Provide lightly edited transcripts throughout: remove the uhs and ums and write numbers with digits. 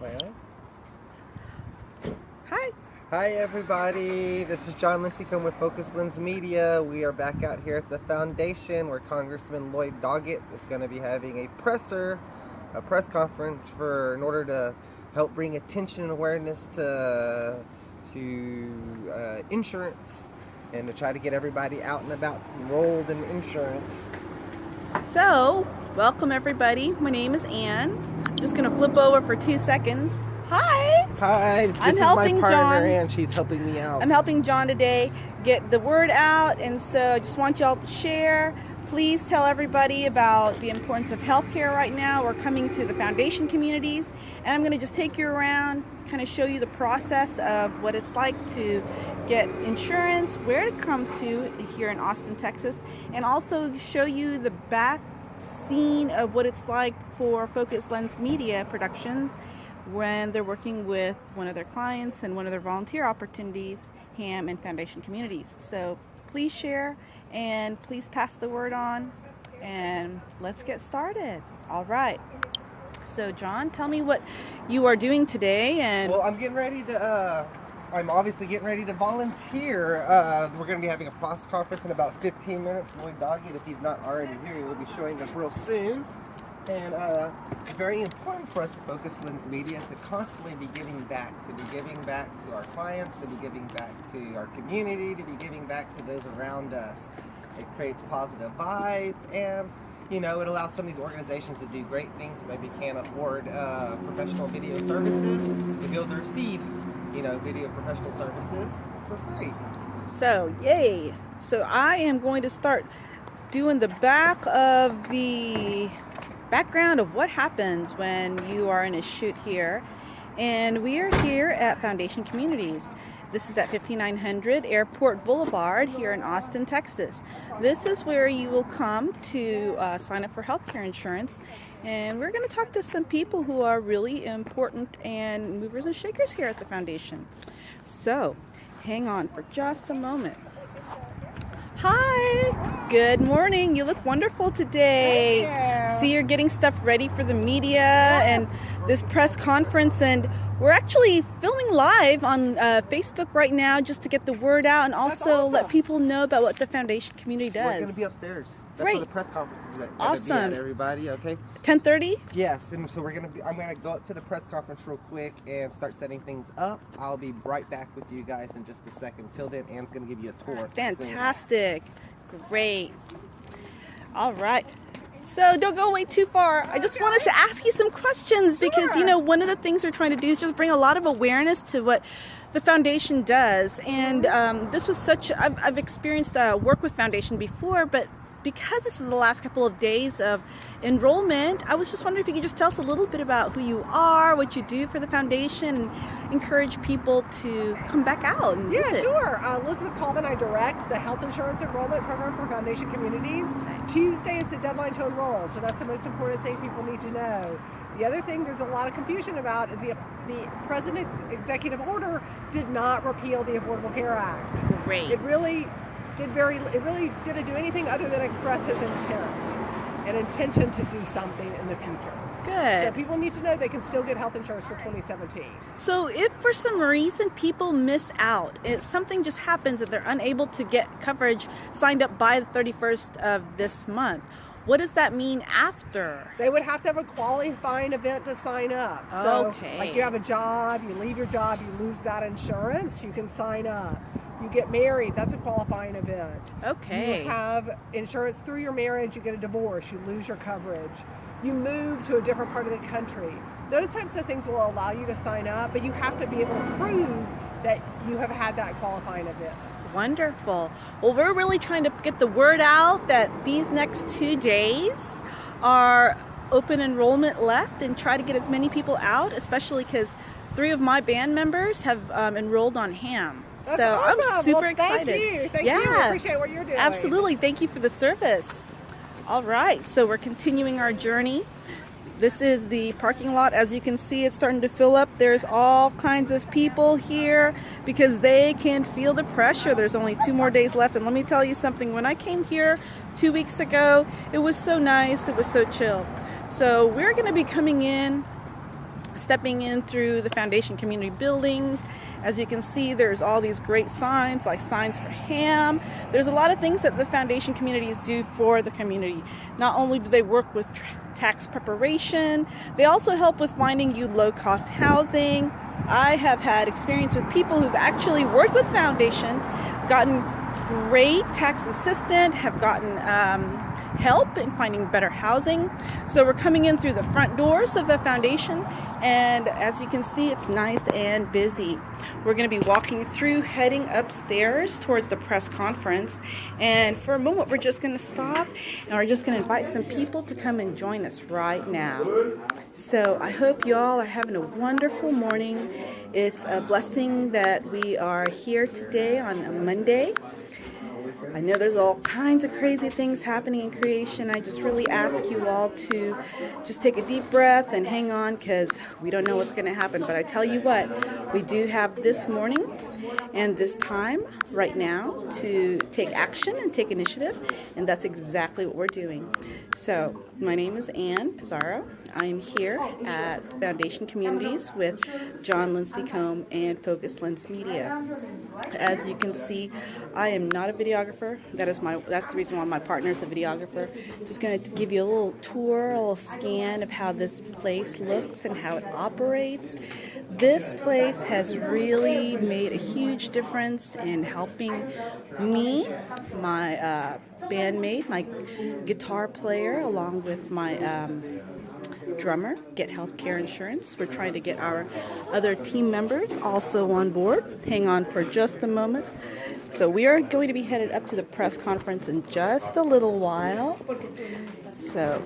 Well, Hi. hi everybody. This is John Lincecum with Focus Lens Media. We are back out here at the foundation where Congressman Lloyd Doggett is going to be having a press conference in order to help bring attention and awareness to insurance and to try to get everybody out and about enrolled in insurance. So, welcome everybody. My name is Ann. Just going to flip over for 2 seconds. Hi. Hi, this I'm is helping my partner John. Ann. She's helping me out. I'm helping John today get the word out, and so I just want y'all to share. Please tell everybody about the importance of healthcare right now. We're coming to the foundation communities, and I'm going to just take you around, kind of show you the process of what it's like to get insurance, where to come to here in Austin, Texas, and also show you the back scene of what it's like for Focus Lens Media Productions when they're working with one of their clients and one of their volunteer opportunities, HAM and foundation communities. So please share and please pass the word on, and let's get started. All right. So John, tell me what you are doing today. And well, I'm obviously getting ready to volunteer. We're going to be having a press conference in about 15 minutes. Lloyd Doggett, if he's not already here, he will be showing up real soon. And it's very important for us to Focus Lens Media to constantly be giving back to our clients, to be giving back to our community, to be giving back to those around us. It creates positive vibes, and it allows some of these organizations to do great things that maybe can't afford professional video services to be able to receive, video professional services for free. So, yay. So I am going to start doing the background of what happens when you are in a shoot here. And we are here at Foundation Communities. This is at 5900 Airport Boulevard here in Austin, Texas. This is where you will come to sign up for healthcare insurance. And we're going to talk to some people who are really important and movers and shakers here at the foundation. So, hang on for just a moment. Hi, good morning. You look wonderful today. Thank you. See, you're getting stuff ready for the media and this press conference, and we're actually filming live on Facebook right now just to get the word out and also let people know about what the foundation community does. We're going to be upstairs. That's Great. where the press conference is going to Awesome. be at, everybody, okay? 10:30? Yes, and so I'm going to go up to the press conference real quick and start setting things up. I'll be right back with you guys in just a second. Till then, Ann's going to give you a tour. Fantastic. Great. All right. So don't go away too far. I just wanted to ask you some questions because, one of the things we're trying to do is just bring a lot of awareness to what the foundation does. And this was I've experienced work with foundation before, but because this is the last couple of days of enrollment, I was just wondering if you could just tell us a little bit about who you are, what you do for the foundation, and encourage people to come back out and visit. Yeah, sure. Elizabeth Coleman, I direct the health insurance enrollment program for Foundation Communities. Tuesday is the deadline to enroll, so that's the most important thing people need to know. The other thing there's a lot of confusion about is the President's executive order did not repeal the Affordable Care Act. Great. It really didn't do anything other than express his an intention to do something in the future. Good. So people need to know they can still get health insurance for 2017. So if for some reason people miss out, if something just happens that they're unable to get coverage signed up by the 31st of this month, what does that mean after? They would have to have a qualifying event to sign up. So, Okay. like you have a job, you leave your job, you lose that insurance, you can sign up. You get married, that's a qualifying event. Okay. You have insurance through your marriage, you get a divorce, you lose your coverage. You move to a different part of the country. Those types of things will allow you to sign up, but you have to be able to prove that you have had that qualifying event. Wonderful. Well, we're really trying to get the word out that these next 2 days are open enrollment left and try to get as many people out, especially because 3 of my band members have enrolled on HAM. That's so awesome. I'm super Thank excited. you. Thank you. I appreciate what you're doing. Absolutely. Thank you for the service. All right. So we're continuing our journey. This is the parking lot. As you can see, it's starting to fill up. There's all kinds of people here because they can feel the pressure. There's only 2 more days left. And let me tell you something. When I came here 2 weeks ago, it was so nice. It was so chill. So we're going to be coming in stepping in through the foundation community buildings. As you can see, there's all these great signs, like signs for ham. There's a lot of things that the foundation communities do for the community. Not only do they work with tax preparation, they also help with finding you low-cost housing. I have had experience with people who've actually worked with foundation, gotten great tax assistance, have gotten help in finding better housing. So we're coming in through the front doors of the foundation, and as you can see, it's nice and busy. We're going to be walking through, heading upstairs towards the press conference, and for a moment we're just going to stop and we're just going to invite some people to come and join us right now. So I hope you all are having a wonderful morning. It's a blessing that we are here today on a Monday. I know there's all kinds of crazy things happening in creation. I just really ask you all to just take a deep breath and hang on, because we don't know what's going to happen. But I tell you what, we do have this morning and this time right now to take action and take initiative, and that's exactly what we're doing. So my name is Ann Pizarro. I am here at Foundation Communities with John Lindsay Combe and Focus Lens Media. As you can see, I am not a videographer. That's the reason why my partner is a videographer. Just going to give you a little tour, a little scan of how this place looks and how it operates. This place has really made a huge difference in helping me, my bandmate, my guitar player, along with my drummer, get health care insurance. We're trying to get our other team members also on board. Hang on for just a moment. So we are going to be headed up to the press conference in just a little while. So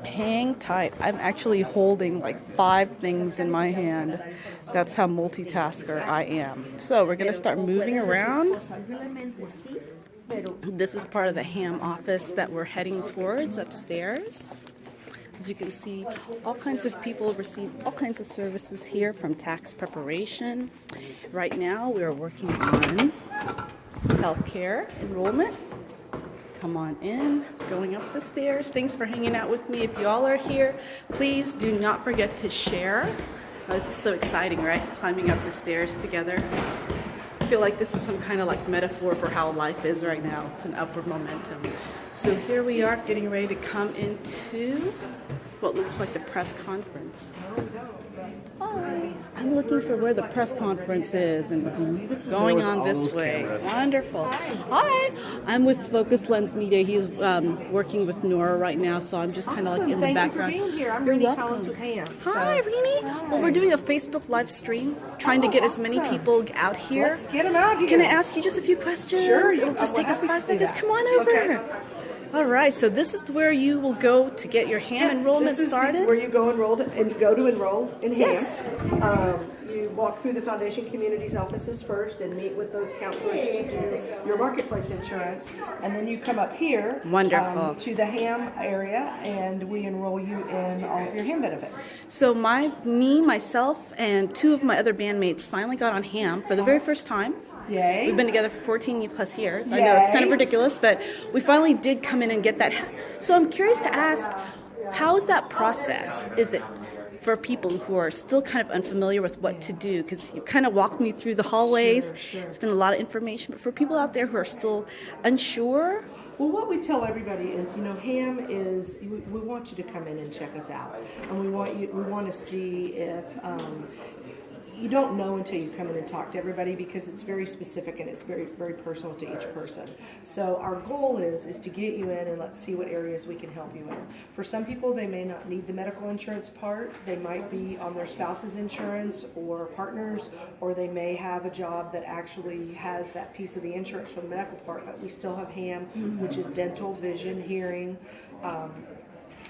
hang tight. I'm actually holding like 5 things in my hand. That's how multitasker I am. So we're going to start moving around. This is part of the ham office that we're heading towards upstairs. As you can see, all kinds of people receive all kinds of services here, from tax preparation. Right now, we are working on healthcare enrollment. Come on in, going up the stairs. Thanks for hanging out with me. If you all are here, please do not forget to share. Oh, this is so exciting, right? Climbing up the stairs together. I feel like this is some kind of like metaphor for how life is right now. It's an upward momentum. So here we are getting ready to come into what looks like the press conference. Hi. I'm looking for where the press conference is and going on this way. Wonderful. Hi. I'm with Focus Lens Media. He's working with Nora right now, so I'm just kind of like in the background. Thank you for being here. I'm You're Renee welcome. Collins with Ham. Hi, Renee. Well, we're doing a Facebook live stream, trying to get as many people out here. Let's get them out here. Can I ask you just a few questions? Sure. It'll just take us 5 seconds. That. Come on over. Okay. All right, so this is where you will go to get your ham enrollment started? Where you go enroll in ham. Yes. You walk through the Foundation Communities offices first and meet with those counselors to do your marketplace insurance, and then you come up here. Wonderful. To the ham area, and we enroll you in all of your ham benefits. So myself, and 2 of my other bandmates finally got on ham for the very first time. Yay. We've been together for 14 plus years. Yay. I know it's kind of ridiculous, but we finally did come in and get that. So I'm curious to ask, how is that process? Is it for people who are still kind of unfamiliar with what to do? Because you kind of walked me through the hallways. Sure. It's been a lot of information, but for people out there who are still unsure. Well, what we tell everybody is, ham is, we want you to come in and check us out, and we want to see if you don't know until you come in and talk to everybody, because it's very specific and it's very, very personal to each person. So our goal is to get you in and let's see what areas we can help you in. For some people, they may not need the medical insurance part. They might be on their spouse's insurance or partners, or they may have a job that actually has that piece of the insurance for the medical part, but we still have ham, which is dental, vision, hearing,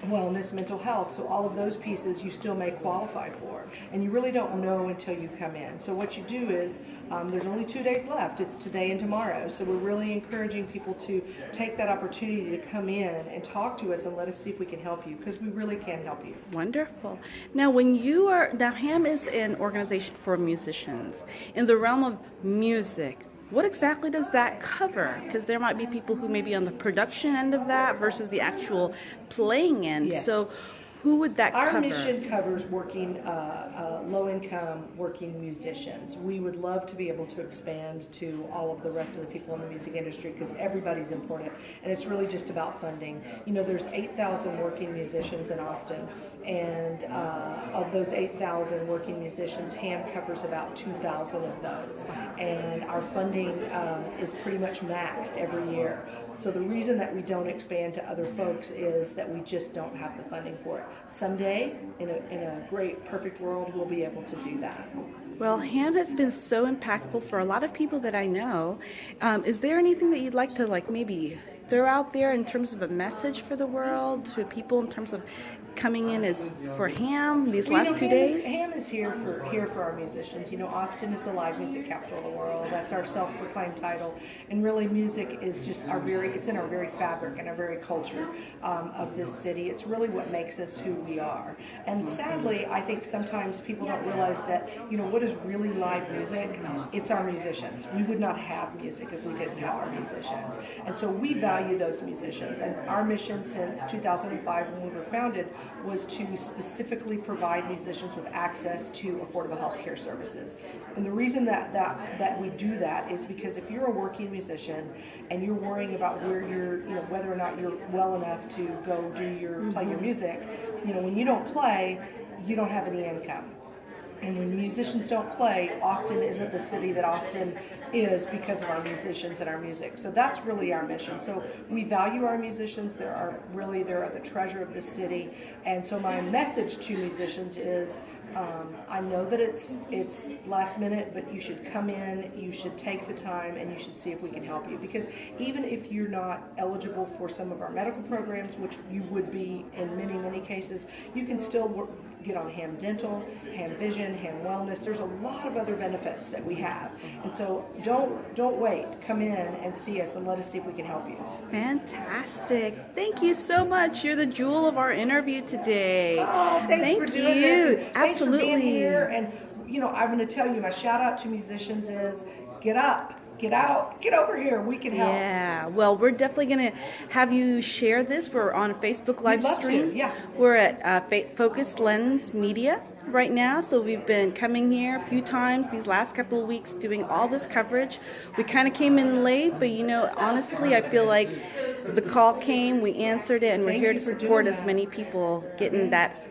wellness, mental health. So all of those pieces you still may qualify for, and you really don't know until you come in. So what you do is, there's only 2 days left. It's today and tomorrow. So we're really encouraging people to take that opportunity to come in and talk to us and let us see if we can help you, because we really can help you. Wonderful. Now, ham is an organization for musicians. In the realm of music, what exactly does that cover? Because there might be people who may be on the production end of that versus the actual playing end. Yes. So who would that Our cover? mission covers working, low-income working musicians. We would love to be able to expand to all of the rest of the people in the music industry because everybody's important, and it's really just about funding. You know, there's 8,000 working musicians in Austin, and of those 8,000 working musicians, HAM covers about 2,000 of those, and our funding is pretty much maxed every year. So the reason that we don't expand to other folks is that we just don't have the funding for it. Someday, in a great, perfect world, we'll be able to do that. Well, HAM has been so impactful for a lot of people that I know. Is there anything that you'd like to maybe throw out there in terms of a message for the world, to people in terms of coming in as for HAM these last 2 days? HAM is here for our musicians. You know, Austin is the live music capital of the world. That's our self-proclaimed title. And really, music is just it's in our very fabric and our very culture of this city. It's really what makes us who we are. And sadly, I think sometimes people don't realize that, you know, what is really live music? It's our musicians. We would not have music if we didn't have our musicians. And so we value those musicians. And our mission since 2005, when we were founded, was to specifically provide musicians with access to affordable health care services. And the reason that we do that is because if you're a working musician and you're worrying about whether or not you're well enough to go play your music, you know, when you don't play, you don't have any income. And when musicians don't play, Austin isn't the city that Austin is because of our musicians and our music. So that's really our mission. So we value our musicians. They're the treasure of the city. And so my message to musicians is, I know that it's last minute, but you should come in, you should take the time, and you should see if we can help you. Because even if you're not eligible for some of our medical programs, which you would be in many, many cases, you can still get on HAM Dental, HAM Vision, HAM Wellness. There's a lot of other benefits that we have. And so don't wait. Come in and see us and let us see if we can help you. Fantastic. Thank you so much. You're the jewel of our interview today. Oh, thanks for doing this. And Absolutely. Thanks for being here. And, you know, I'm going to tell you, my shout out to musicians is get up. Get out, get over here, we can help. Yeah, well, we're definitely going to have you share this. We're on a Facebook live stream. Yeah. We're at Focus Lens Media right now, so we've been coming here a few times these last couple of weeks doing all this coverage. We kind of came in late, but, you know, honestly, I feel like the call came, we answered it, and we're here to support as many people getting that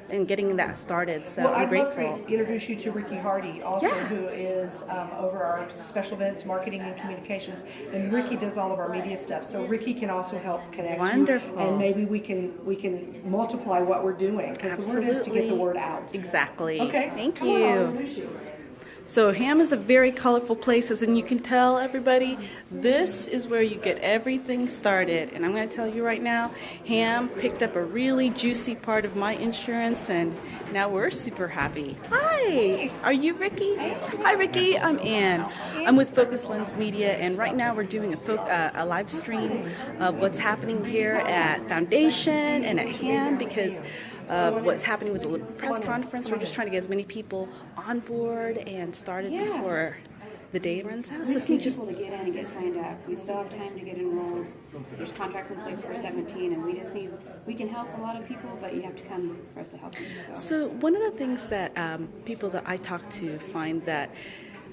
started. So I'm grateful. I'd love to introduce you to Ricky Hardy, also, who is over our special events, marketing, and communications. And Ricky does all of our media stuff. So Ricky can also help connect Wonderful. you, and maybe we can multiply what we're doing, because the word is to get the word out. Exactly. Okay. Thank Come you. on, I'll introduce you. So HAM is a very colorful place, and you can tell everybody, this is where you get everything started. And I'm going to tell you right now, HAM picked up a really juicy part of my insurance, and now we're super happy. Hi, are you Ricky? Hi Ricky, I'm Ann. I'm with Focus Lens Media, and right now we're doing a live stream of what's happening here at Foundation and at HAM because of what's happening with the press conference. We're just trying to get as many people on board and started before the day runs out. We just need people to get in and get signed up. We still have time to get enrolled. There's contracts in place for 17, and we can help a lot of people, but you have to come for us to help you. So one of the things that people that I talk to find that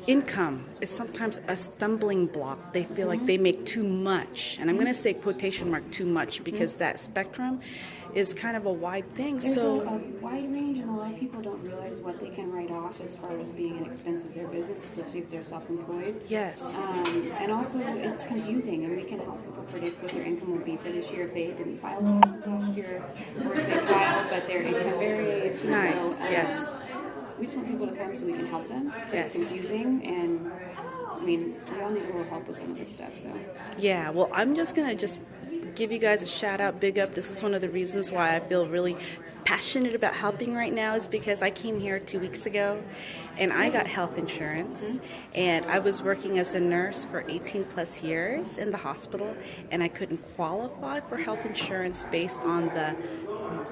income is sometimes a stumbling block. They feel like they make too much, and I'm going to say quotation mark too much because that spectrum is kind of a wide thing. There's a wide range, and a lot of people don't realize what they can write off as far as being an expense of their business, especially if they're self-employed. Yes. And also, it's confusing, and we can help people predict what their income will be for this year if they didn't file taxes last year, or if they filed but their income varied. Nice. So, yes. We just want people to come so we can help them. Yes. It's confusing, and I mean, we all need a little help with some of this stuff. So. Yeah. Well, I'm just gonna give you guys a shout out, big up. This is one of the reasons why I feel really passionate about helping right now is because I came here 2 weeks ago and I got health insurance and I was working as a nurse for 18 plus years in the hospital and I couldn't qualify for health insurance based on the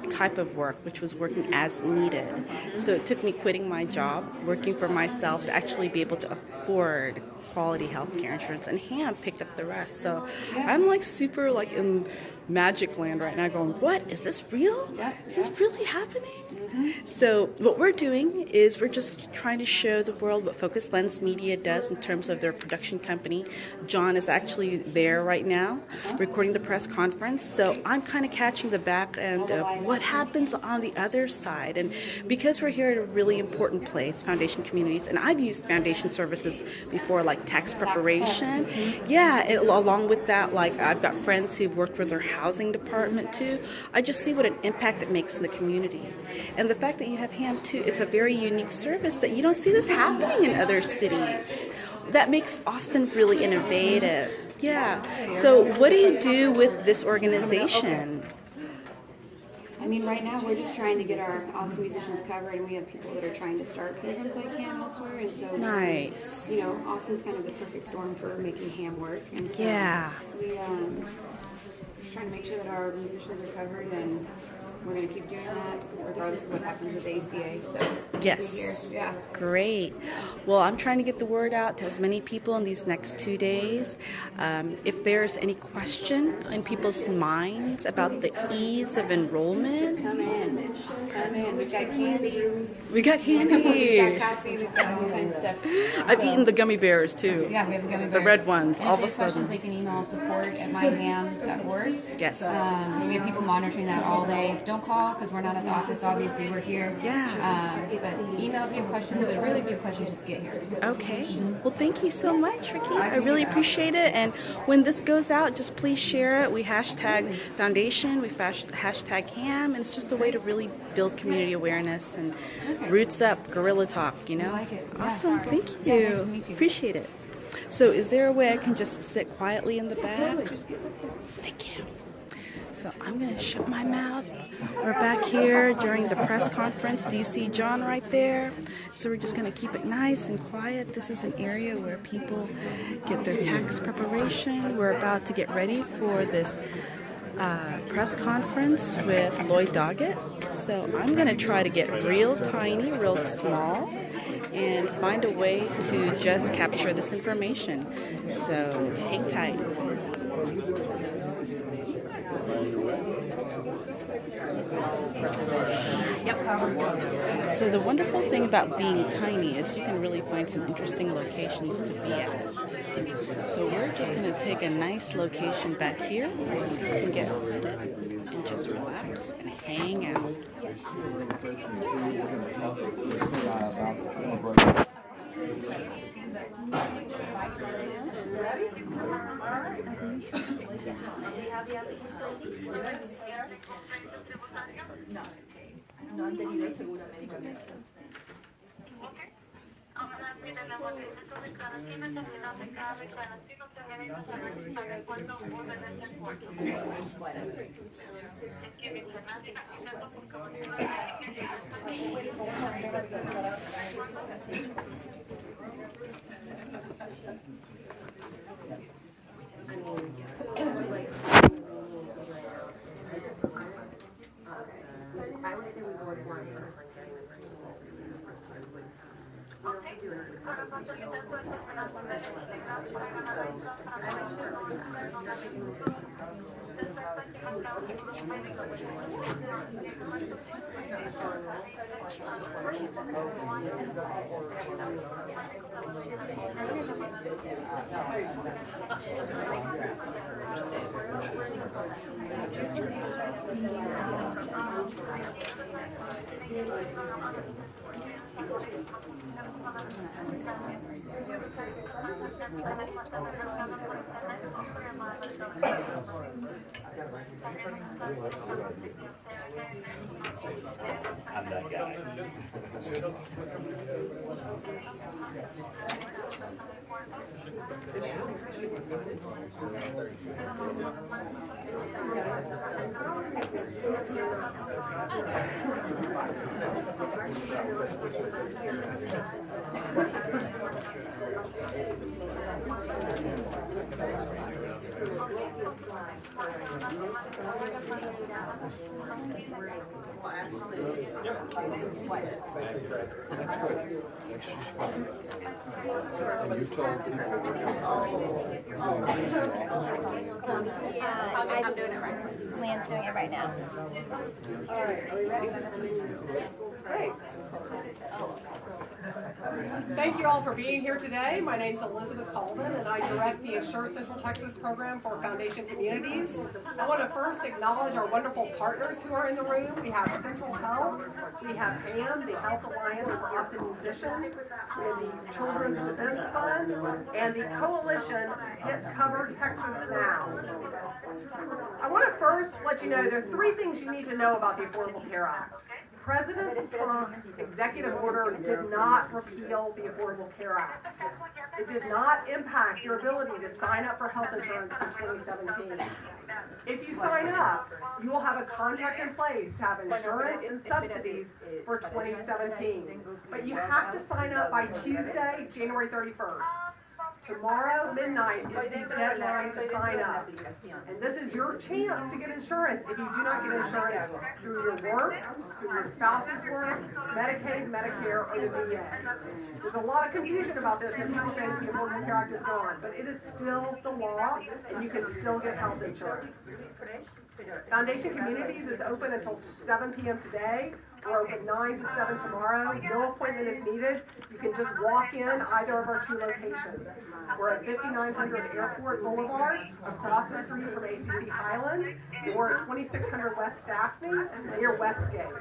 type of work, which was working as needed. So it took me quitting my job, working for myself to actually be able to afford quality health care insurance, and HAM picked up the rest. So I'm super magic land right now going, what? Is this real? Yep, Is this really happening? So what we're doing is we're just trying to show the world what Focus Lens Media does in terms of their production company. John is actually there right now recording the press conference. So I'm kind of catching the back end of what happens on the other side. And because we're here at a really important place, Foundation Communities, and I've used Foundation services before, like tax preparation. Yeah, along with that, like I've got friends who've worked with their housing department too. I just see what an impact it makes in the community. And the fact that you have HAM too, it's a very unique service that you don't see this happening in other cities. That makes Austin really innovative. Yeah. So what do you do with this organization? I mean, right now we're just trying to get our Austin musicians covered, and we have people that are trying to start programs like HAM elsewhere, and so Nice. you know, Austin's kind of the perfect storm for making HAM work, and so Yeah. we just trying to make sure that our musicians are covered, and we're going to keep doing that regardless of what happens with the ACA. So Yes. yeah. Great. Well, I'm trying to get the word out to as many people in these next 2 days. If there's any question in people's minds about the ease of enrollment, Just come in. Just come in. We've got candy. we got We've candy. got coffee. We've got all kinds of stuff. I've eaten the gummy bears too. Yeah, we have the gummy bears. The red ones, And all if of a they have questions, sudden. they can email support@myham.org. Yes. We have people monitoring that all day. Don't call because we're not at the office. Obviously, we're here. Yeah. But email if you have questions. But really, if you have questions, just get here. Okay. Well, thank you so much, Ricky. I really appreciate it. And when this goes out, just please share it. We hashtag Foundation, we hashtag HAM, and it's just a way to really build community awareness and roots up, guerrilla talk, you know? I like it. Yeah. Awesome. Thank Yeah, you. nice to meet you. Appreciate it. So is there a way I can just sit quietly in the back? Thank you. So I'm going to shut my mouth. We're back here during the press conference. Do you see John right there? So we're just going to keep it nice and quiet. This is an area where people get their tax preparation. We're about to get ready for this press conference with Lloyd Doggett. So I'm going to try to get real tiny, real small, and find a way to just capture this information. So hang tight. So the wonderful thing about being tiny is you can really find some interesting locations to be at. So we're just going to take a nice location back here and get seated and just relax and hang out. No han tenido seguro medicamentos. I would say we go with one first, like getting the pre-roll. I'm that guy. Well, absolutely. That's good. She's fine. And you told people I'm doing it right. Leanne's doing it right now. All right, are we ready? Great. Thank you all for being here today. My name is Elizabeth Colvin, and I direct the Insure Central Texas program for Foundation Communities. I want to first acknowledge our wonderful partners who are in the room. We have Central Health, we have PAM, the Health Alliance for Austin Musicians, we have the Children's Defense Fund, and the Coalition Get Covered Texas Now. I want to first let you know there are three things you need to know about the Affordable Care Act. President Trump's executive order did not repeal the Affordable Care Act. It did not impact your ability to sign up for health insurance in 2017. If you sign up, you will have a contract in place to have insurance and subsidies for 2017. But you have to sign up by Tuesday, January 31st. Tomorrow, midnight, is the deadline to sign up. And this is your chance to get insurance if you do not get insurance through your work, through your spouse's work, Medicaid, Medicare, or the VA. There's a lot of confusion about this, and people think the Affordable Care Act is gone, but it is still the law, and you can still get health insurance. Foundation Communities is open until 7 p.m. today. We're open 9 to 7 tomorrow. No appointment is needed. You can just walk in either of our two locations. We're at 5900 Airport Boulevard, across the street from ACC Highland, or at 2600 West Daphne, near Westgate.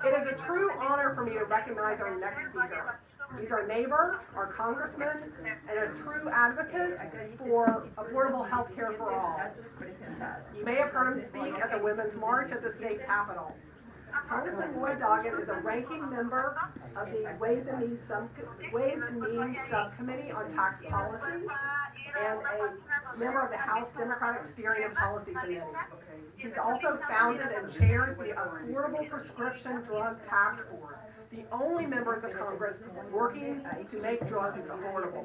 It is a true honor for me to recognize our next speaker. He's our neighbor, our congressman, and a true advocate for affordable health care for all. You may have heard him speak at the Women's March at the state capitol. Congressman Lloyd Doggett is a ranking member of the Ways and Means Subcommittee on Tax Policy and a member of the House Democratic Steering and Policy Committee. He's also founded and chairs the Affordable Prescription Drug Task Force, the only members of Congress working to make drugs affordable.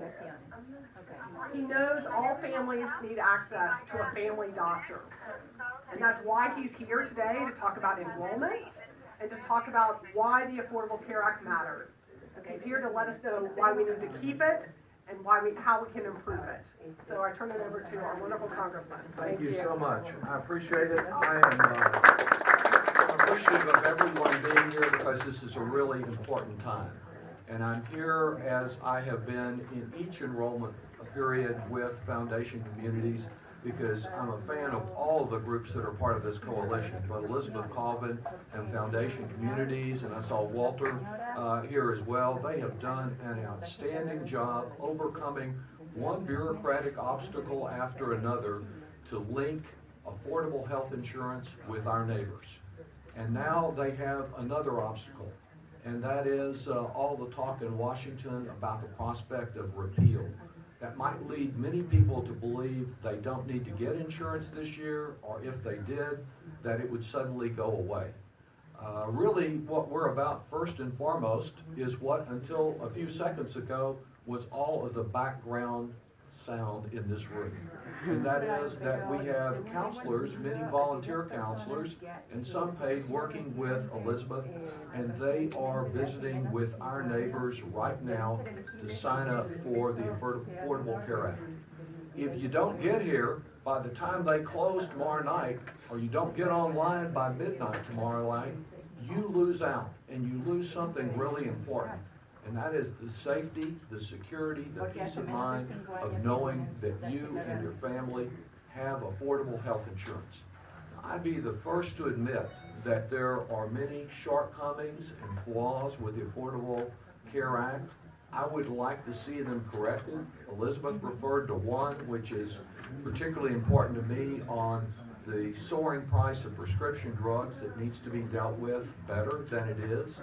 He knows all families need access to a family doctor. And that's why he's here today to talk about enrollment and to talk about why the Affordable Care Act matters. He's here to let us know why we need to keep it and how we can improve it. So I turn it over to our wonderful congressman. Thank you so much. I appreciate it. I am appreciative of everyone being here because this is a really important time. And I'm here as I have been in each enrollment period with Foundation Communities because I'm a fan of all of the groups that are part of this coalition, but Elizabeth Colvin and Foundation Communities, and I saw Walter here as well. They have done an outstanding job overcoming one bureaucratic obstacle after another to link affordable health insurance with our neighbors. And now they have another obstacle, and that is all the talk in Washington about the prospect of repeal. That might lead many people to believe they don't need to get insurance this year, or if they did, that it would suddenly go away. Really, what we're about first and foremost is what, until a few seconds ago, was all of the background sound in this room. And that is that we have counselors, many volunteer counselors, and some paid, working with Elizabeth, and they are visiting with our neighbors right now to sign up for the Affordable Care Act. If you don't get here by the time they close tomorrow night, or you don't get online by midnight tomorrow night, you lose out, and you lose something really important. And that is the safety, the security, the peace of mind of knowing that you and your family have affordable health insurance. I'd be the first to admit that there are many shortcomings and flaws with the Affordable Care Act. I would like to see them corrected. Elizabeth referred to one which is particularly important to me on the soaring price of prescription drugs that needs to be dealt with better than it is.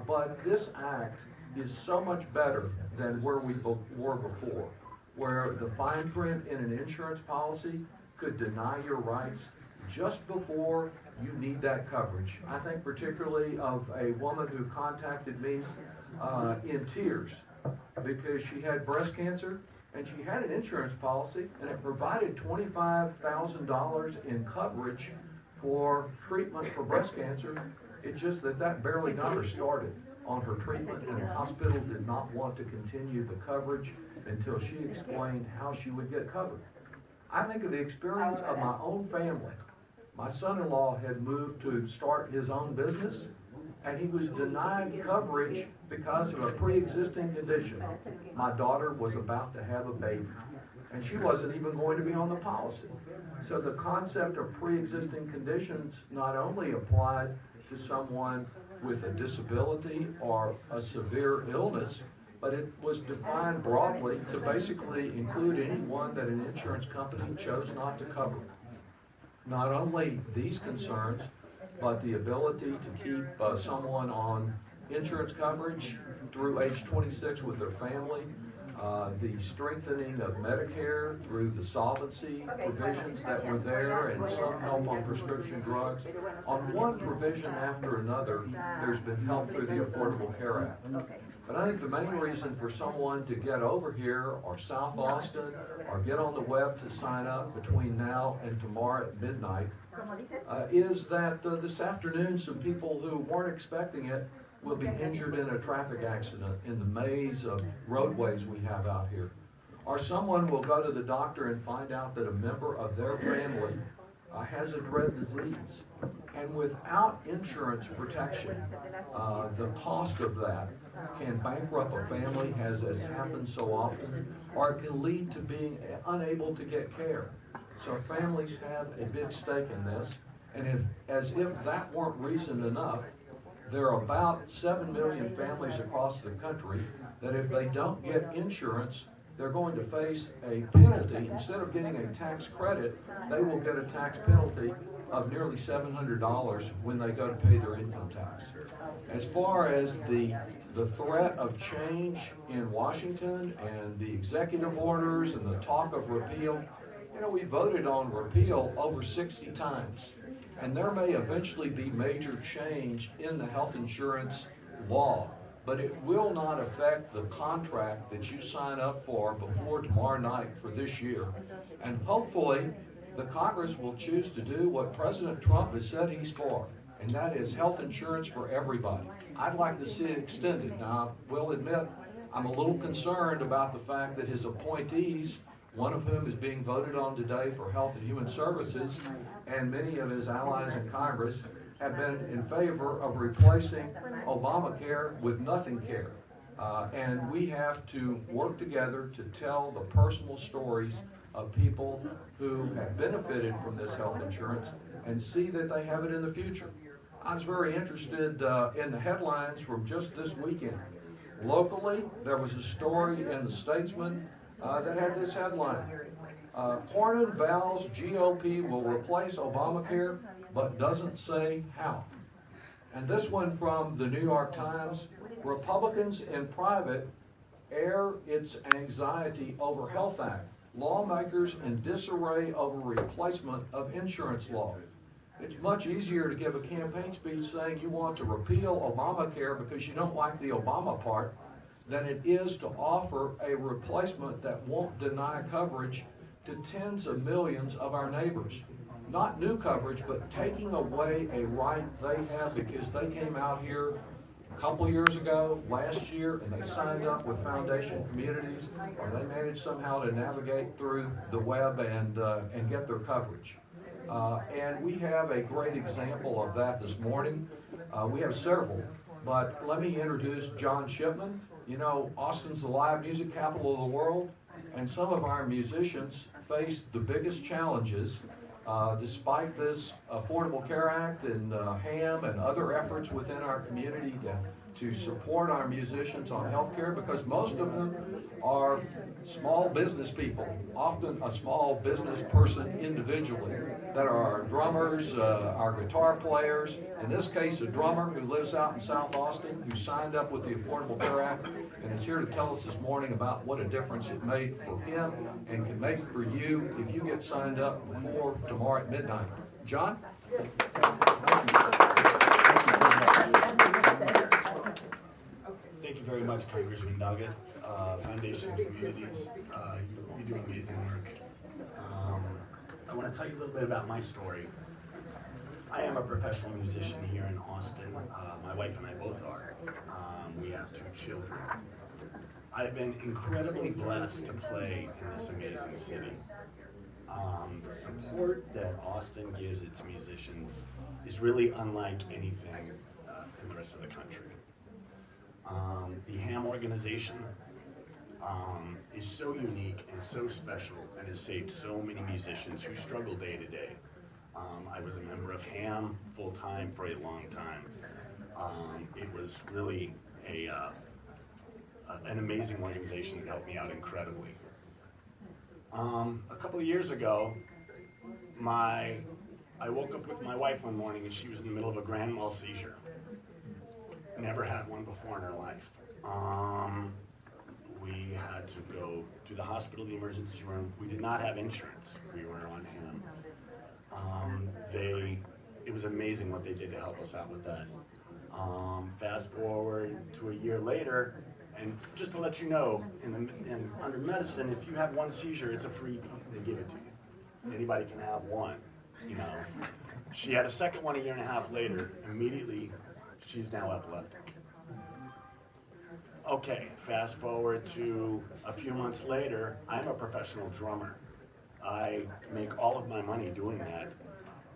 But this act is so much better than where we were before, where the fine print in an insurance policy could deny your rights just before you need that coverage. I think particularly of a woman who contacted me in tears because she had breast cancer and she had an insurance policy and it provided $25,000 in coverage for treatment for breast cancer. It's just that barely got her started on her treatment, and the hospital did not want to continue the coverage until she explained how she would get covered. I think of the experience of my own family. My son-in-law had moved to start his own business, and he was denied coverage because of a pre-existing condition. My daughter was about to have a baby, and she wasn't even going to be on the policy. So the concept of pre-existing conditions not only applied to someone with a disability or a severe illness, but it was defined broadly to basically include anyone that an insurance company chose not to cover. Not only these concerns, but the ability to keep someone on insurance coverage through age 26 with their family, the strengthening of Medicare through the solvency provisions that were there, and some help on prescription drugs. On one provision after another, there's been help through the Affordable Care Act. But I think the main reason for someone to get over here or South Austin or get on the web to sign up between now and tomorrow at midnight is that this afternoon some people who weren't expecting it will be injured in a traffic accident in the maze of roadways we have out here. Or someone will go to the doctor and find out that a member of their family has a dread disease. And without insurance protection, the cost of that can bankrupt a family, as has happened so often, or it can lead to being unable to get care. So families have a big stake in this, and as if that weren't reason enough, there are about 7 million families across the country that if they don't get insurance, they're going to face a penalty. Instead of getting a tax credit, they will get a tax penalty of nearly $700 when they go to pay their income tax. As far as the threat of change in Washington and the executive orders and the talk of repeal, you know, we voted on repeal over 60 times. And there may eventually be major change in the health insurance law, but it will not affect the contract that you sign up for before tomorrow night for this year. And hopefully, the Congress will choose to do what President Trump has said he's for, and that is health insurance for everybody. I'd like to see it extended. Now, I will admit, I'm a little concerned about the fact that his appointees, one of whom is being voted on today for Health and Human Services, and many of his allies in Congress have been in favor of replacing Obamacare with nothing care. And we have to work together to tell the personal stories of people who have benefited from this health insurance and see that they have it in the future. I was very interested in the headlines from just this weekend. Locally, there was a story in the Statesman that had this headline: Cornyn vows GOP will replace Obamacare, but doesn't say how. And this one from the New York Times: Republicans in private air its anxiety over Health Act. Lawmakers in disarray over replacement of insurance law. It's much easier to give a campaign speech saying you want to repeal Obamacare because you don't like the Obama part than it is to offer a replacement that won't deny coverage to tens of millions of our neighbors. Not new coverage, but taking away a right they have because they came out here a couple years ago, last year, and they signed up with foundation communities, or they managed somehow to navigate through the web and get their coverage. And we have a great example of that this morning. We have several, but let me introduce John Shipman. You know, Austin's the live music capital of the world, and some of our musicians face the biggest challenges despite this Affordable Care Act and HAM and other efforts within our community to support our musicians on health care, because most of them are small business people, often a small business person individually, that are our drummers, our guitar players, in this case a drummer who lives out in South Austin who signed up with the Affordable Care Act and is here to tell us this morning about what a difference it made for him and can make for you if you get signed up before tomorrow at midnight. John? Thank you very much, Congressman Doggett. Foundation Communities, you do amazing work. I want to tell you a little bit about my story. I am a professional musician here in Austin. My wife and I both are. We have 2 children. I've been incredibly blessed to play in this amazing city. The support that Austin gives its musicians is really unlike anything in the rest of the country. The HAM organization is so unique and so special and has saved so many musicians who struggle day to day. I was a member of HAM full-time for a long time. It was really an amazing organization that helped me out incredibly. A couple of years ago, I woke up with my wife one morning and she was in the middle of a grand mal seizure. Never had one before in her life. We had to go to the hospital, the emergency room. We did not have insurance. We were on HAM. It was amazing what they did to help us out with that. Fast forward to a year later, and just to let you know, under medicine, if you have one seizure, it's a freebie. They give it to you. Anybody can have one, you know. She had a second one a year and a half later. Immediately, she's now epileptic. Okay, fast forward to a few months later, I'm a professional drummer. I make all of my money doing that.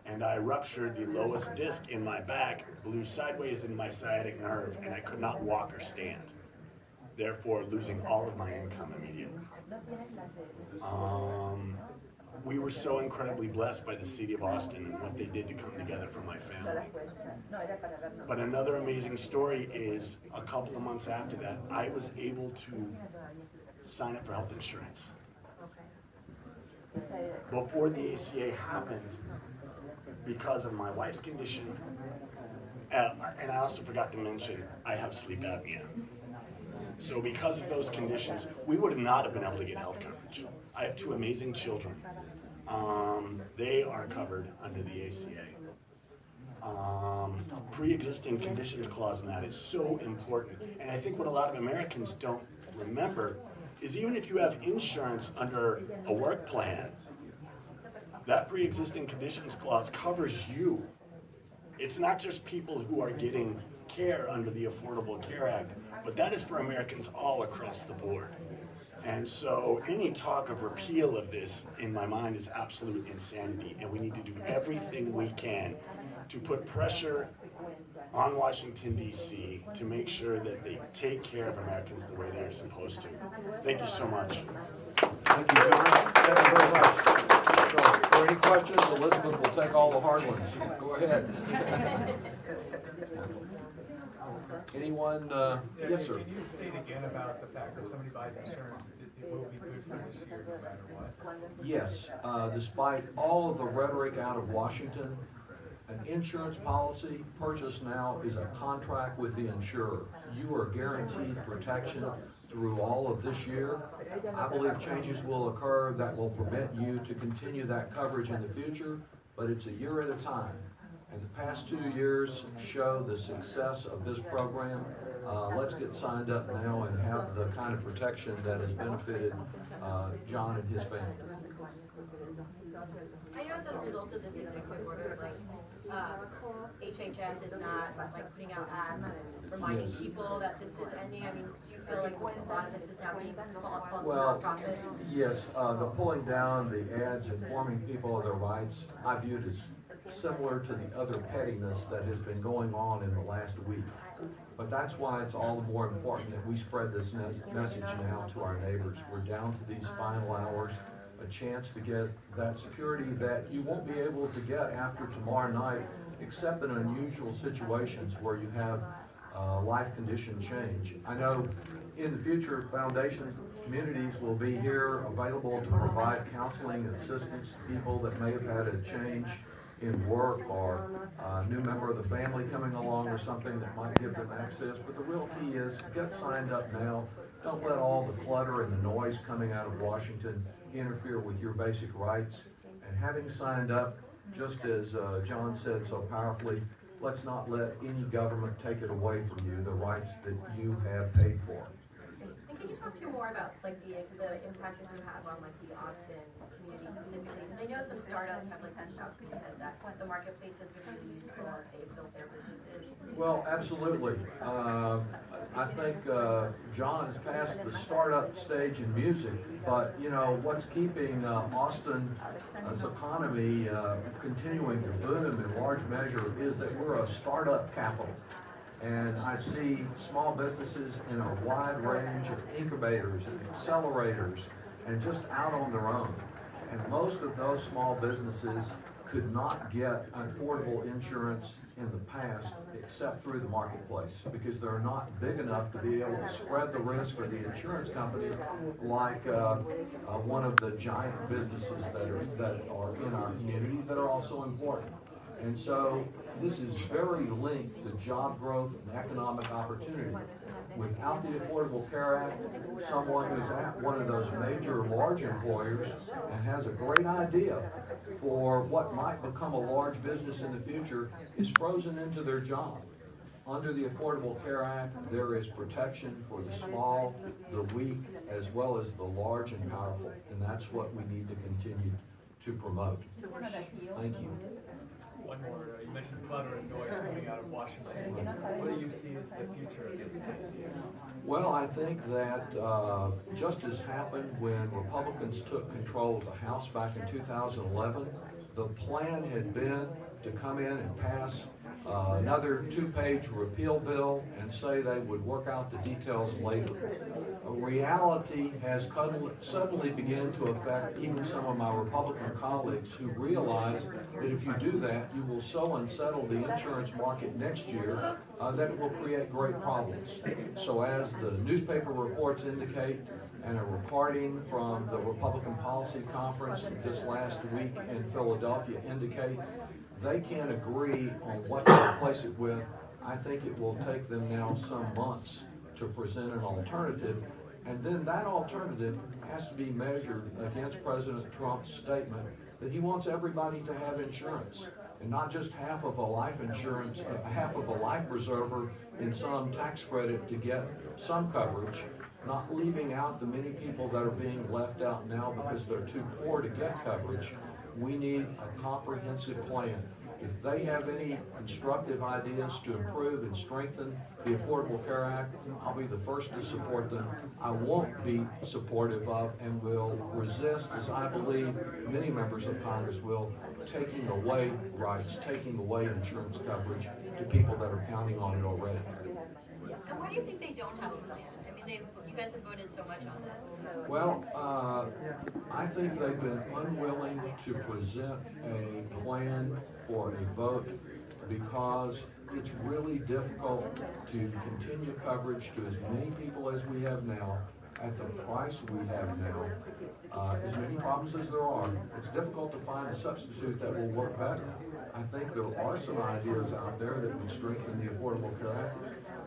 And I ruptured the lowest disc in my back, blew sideways in my sciatic nerve, and I could not walk or stand, therefore losing all of my income immediately. We were so incredibly blessed by the city of Austin and what they did to come together for my family. But another amazing story is a couple of months after that, I was able to sign up for health insurance. Before the ACA happened, because of my wife's condition, and I also forgot to mention, I have sleep apnea. So because of those conditions, we would not have been able to get health coverage. I have 2 amazing children. They are covered under the ACA. Pre-existing conditions clause in that is so important. And I think what a lot of Americans don't remember is even if you have insurance under a work plan, that pre-existing conditions clause covers you. It's not just people who are getting care under the Affordable Care Act, but that is for Americans all across the board. And so any talk of repeal of this, in my mind, is absolute insanity, and we need to do everything we can to put pressure on Washington, D.C. to make sure that they take care of Americans the way they're supposed to. Thank you so much. Thank you, John. Thank you very much. So, for any questions, Elizabeth will take all the hard ones. Go ahead. Anyone? Yes, sir. Can you state again about the fact that if somebody buys insurance, it will be good for this year no matter what? Yes. Despite all of the rhetoric out of Washington, an insurance policy purchased now is a contract with the insurer. You are guaranteed protection through all of this year. I believe changes will occur that will permit you to continue that coverage in the future, but it's a year at a time. And the past 2 years show the success of this program. Let's get signed up now and have the kind of protection that has benefited John and his family. I know as a result of this executive order, HHS is not putting out ads reminding people that this is ending. I mean, do you feel like a lot of this is now being called to nonprofit? Yes, the pulling down the ads informing people of their rights, I view it as similar to the other pettiness that has been going on in the last week. But that's why it's all the more important that we spread this message now to our neighbors. We're down to these final hours, a chance to get that security that you won't be able to get after tomorrow night, except in unusual situations where you have life condition change. I know in the future, foundations, communities will be here available to provide counseling and assistance to people that may have had a change in work or a new member of the family coming along or something that might give them access. But the real key is get signed up now. Don't let all the clutter and the noise coming out of Washington interfere with your basic rights. And having signed up, just as John said so powerfully, let's not let any government take it away from you, the rights that you have paid for. And can you talk to more about like the impact this would have on like the Austin community specifically? Because I know some startups have like reached out to me and said that the marketplace has been really useful as they've built their businesses. Well, absolutely. I think John's past the startup stage in music, but you know what's keeping Austin's economy continuing to boom in large measure is that we're a startup capital. And I see small businesses in a wide range of incubators and accelerators and just out on their own. And most of those small businesses could not get affordable insurance in the past except through the marketplace because they're not big enough to be able to spread the risk for the insurance company like one of the giant businesses that are in our community that are also important. And so this is very linked to job growth and economic opportunity. Without the Affordable Care Act, someone who's at one of those major large employers and has a great idea for what might become a large business in the future is frozen into their job. Under the Affordable Care Act, there is protection for the small, the weak, as well as the large and powerful. And that's what we need to continue to promote. Thank you. One more, you mentioned clutter and noise coming out of Washington. What do you see as the future of the Well, I think that just as happened when Republicans took control of the House back in 2011, the plan had been to come in and pass another 2-page repeal bill and say they would work out the details later. Reality has suddenly begun to affect even some of my Republican colleagues who realize that if you do that, you will so unsettle the insurance market next year that it will create great problems. So as the newspaper reports indicate, and a recording from the Republican Policy Conference this last week in Philadelphia indicate, they can't agree on what to replace it with. I think it will take them now some months to present an alternative, and then that alternative has to be measured against President Trump's statement that he wants everybody to have insurance, and not just half of a life insurance, half of a life reserver in some tax credit to get some coverage, not leaving out the many people that are being left out now because they're too poor to get coverage. We need a comprehensive plan. If they have any constructive ideas to improve and strengthen the Affordable Care Act, I'll be the first to support them. I won't be supportive of and will resist, as I believe many members of Congress will, taking away rights, taking away insurance coverage to people that are counting on it already. And why do you think they don't have a plan? I mean, you guys have voted so much on this. Well, I think they've been unwilling to present a plan for a vote because it's really difficult to continue coverage to as many people as we have now at the price we have now. As many problems as there are, it's difficult to find a substitute that will work better. I think there are some ideas out there that would strengthen the Affordable Care Act,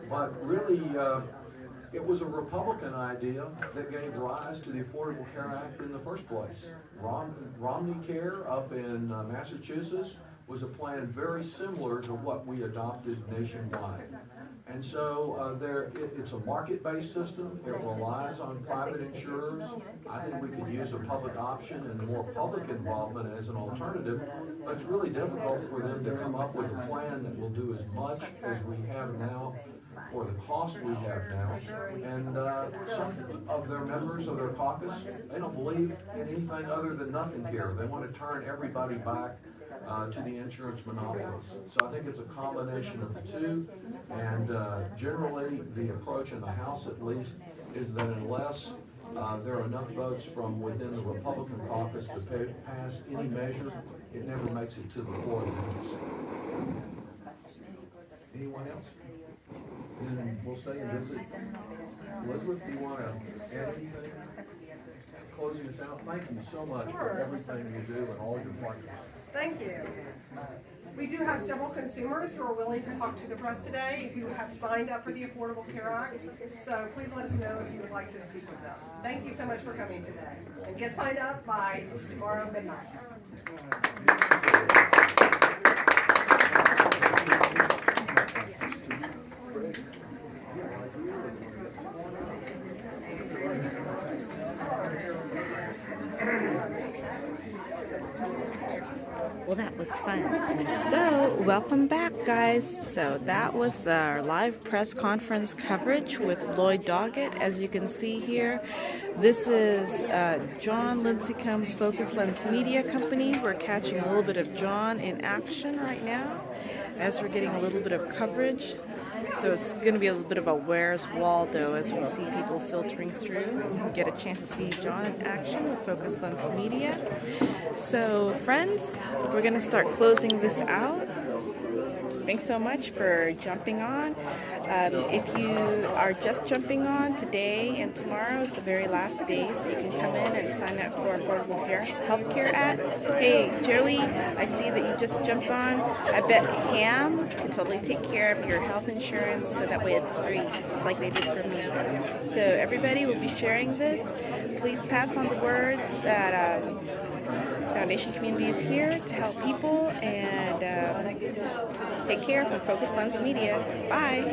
but really, it was a Republican idea that gave rise to the Affordable Care Act in the first place. Romney Care up in Massachusetts was a plan very similar to what we adopted nationwide. And so it's a market-based system. It relies on private insurers. I think we could use a public option and more public involvement as an alternative, but it's really difficult for them to come up with a plan that will do as much as we have now for the cost we have now. And some of their members of their caucus, they don't believe in anything other than nothing care. They want to turn everybody back to the insurance monopolies. So I think it's a combination of the two, and generally the approach in the House at least is that unless there are enough votes from within the Republican caucus to pass any measure, it never makes it to the floor of the House. Anyone else? And we'll stay and visit. Elizabeth, do you want to add anything? Closing us out, thank you so much for everything you do and all your partners. Thank you. We do have several consumers who are willing to talk to the press today who have signed up for the Affordable Care Act. So please let us know if you would like to speak with them. Thank you so much for coming today. And get signed up by tomorrow midnight. Well, that was fun. So, welcome back, guys. So, that was our live press conference coverage with Lloyd Doggett. As you can see here, this is John Lincecum's Focus Lens Media Company. We're catching a little bit of John in action right now as we're getting a little bit of coverage. So it's going to be a little bit of a Where's Waldo as we see people filtering through and get a chance to see John in action with Focus Lens Media. So friends, we're going to start closing this out. Thanks so much for jumping on. If you are just jumping on, today and tomorrow is the very last days that you can come in and sign up for Affordable Health Care Act. Hey, Joey, I see that you just jumped on. I bet Ham can totally take care of your health insurance so that way it's free, just like they did for me. So everybody will be sharing this. Please pass on the words that Foundation Community is here to help people, and take care from Focus Lens Media. Bye.